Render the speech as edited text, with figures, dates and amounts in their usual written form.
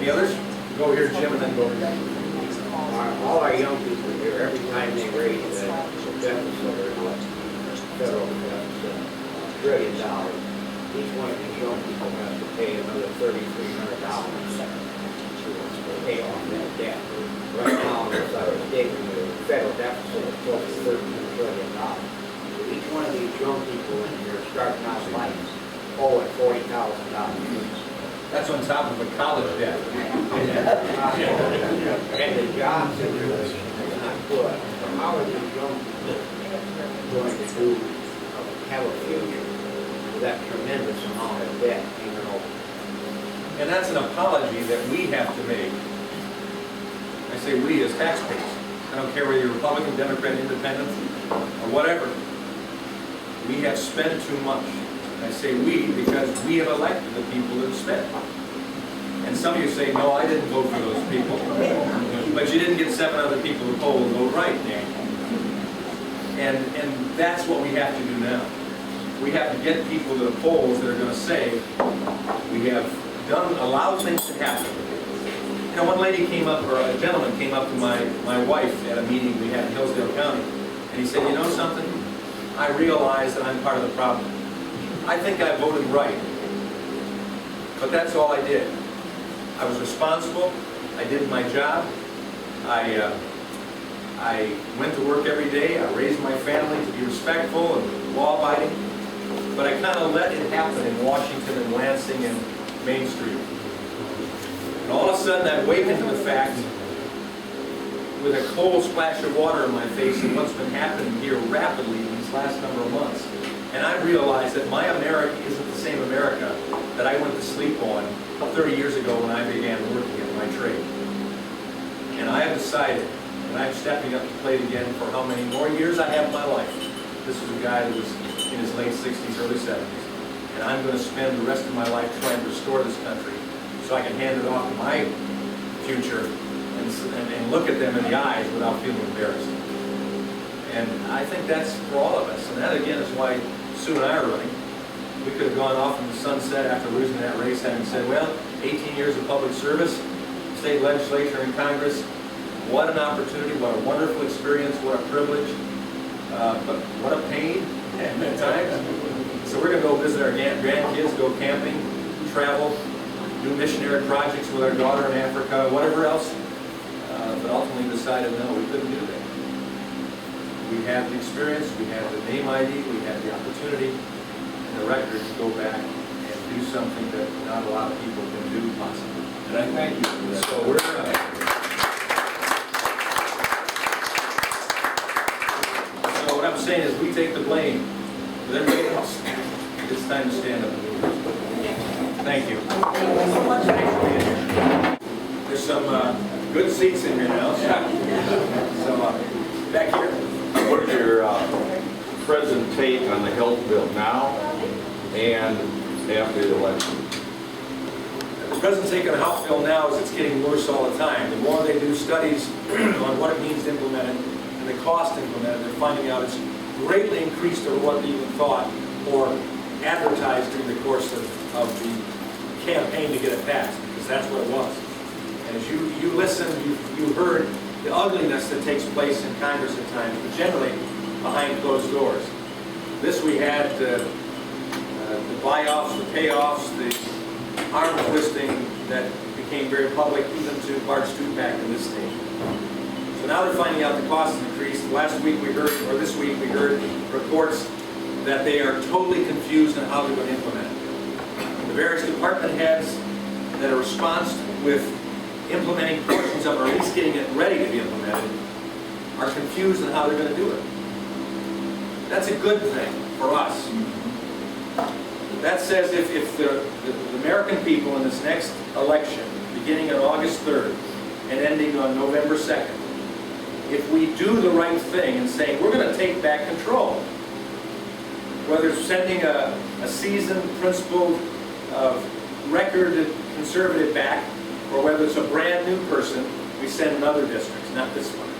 Any others? Go over here, Jim, and then go over here. All our young people here, every time they raise the deficit or the federal deficit, $1 trillion, each one of these young people has to pay another $3,300 to pay off that debt. Right now, as I was stating, the federal deficit is close to $13 trillion. So each one of these young people in here starting out life owing $40,000. That's on top of a college debt. And the jobs in here is not good. So how are these young people going to have a future with that tremendous amount of debt hanging over? And that's an apology that we have to make. I say we as taxpayers. I don't care whether you're Republican, Democrat, Independent, or whatever. We have spent too much. I say we because we have elected the people that have spent. And some of you say, no, I didn't vote for those people. But you didn't get 7 other people to poll and vote right, Dan. And that's what we have to do now. We have to get people to the polls that are going to say, we have allowed things to happen. You know, one lady came up, or a gentleman came up to my wife at a meeting we had in Hillsdale County, and he said, you know something? I realize that I'm part of the problem. I think I voted right, but that's all I did. I was responsible. I did my job. I went to work every day. I raised my family to be respectful and law-abiding, but I kind of let it happen in Washington and Lansing and Main Street. And all of a sudden, I awakened to the fact, with a cold splash of water in my face, and what's been happening here rapidly in these last number of months. And I realized that my America isn't the same America that I went to sleep on 30 years ago when I began working at my trade. And I have decided that I'm stepping up to the plate again for how many more years I have in my life. This is a guy that was in his late 60s, early 70s. And I'm going to spend the rest of my life trying to restore this country so I can hand it off to my future and look at them in the eyes without feeling embarrassed. And I think that's for all of us. And that, again, is why Sue and I are running. We could have gone off in the sunset after losing that race, having said, well, 18 years of public service, state legislature and Congress, what an opportunity, what a wonderful experience, what a privilege, but what a pain at times. So we're going to go visit our grandkids, go camping, travel, do missionary projects with our daughter in Africa, whatever else. But ultimately decided, no, we couldn't do that. We had the experience, we had the name ID, we had the opportunity and the record to go back and do something that not a lot of people can do possibly. And I thank you for that. So so what I'm saying is we take the blame with everybody else. It's time to stand up. Thank you. There's some good seats in here now. So back here. What is your present take on the health bill now and after the election? The present take on the health bill now is it's getting worse all the time. The more they do studies on what it means to implement it and the cost to implement it, they're finding out it's greatly increased over what they even thought or advertised during the course of the campaign to get it passed, because that's what it was. And as you listened, you heard the ugliness that takes place in Congress at times, but generally behind closed doors. This we had the buy-offs, the payoffs, the arm twisting that became very public, even to Bart Stupak in this state. So now they're finding out the cost increase. Last week we heard, or this week we heard reports that they are totally confused on how they're going to implement it. The various department heads that are responsible with implementing portions of it, or at least getting it ready to be implemented, are confused on how they're going to do it. That's a good thing for us. That says if the American people in this next election, beginning on August 3rd and ending on November 2nd, if we do the right thing and say, we're going to take back control, whether it's sending a seasoned, principled, record conservative back, or whether it's a brand new person, we send in other districts, not this one.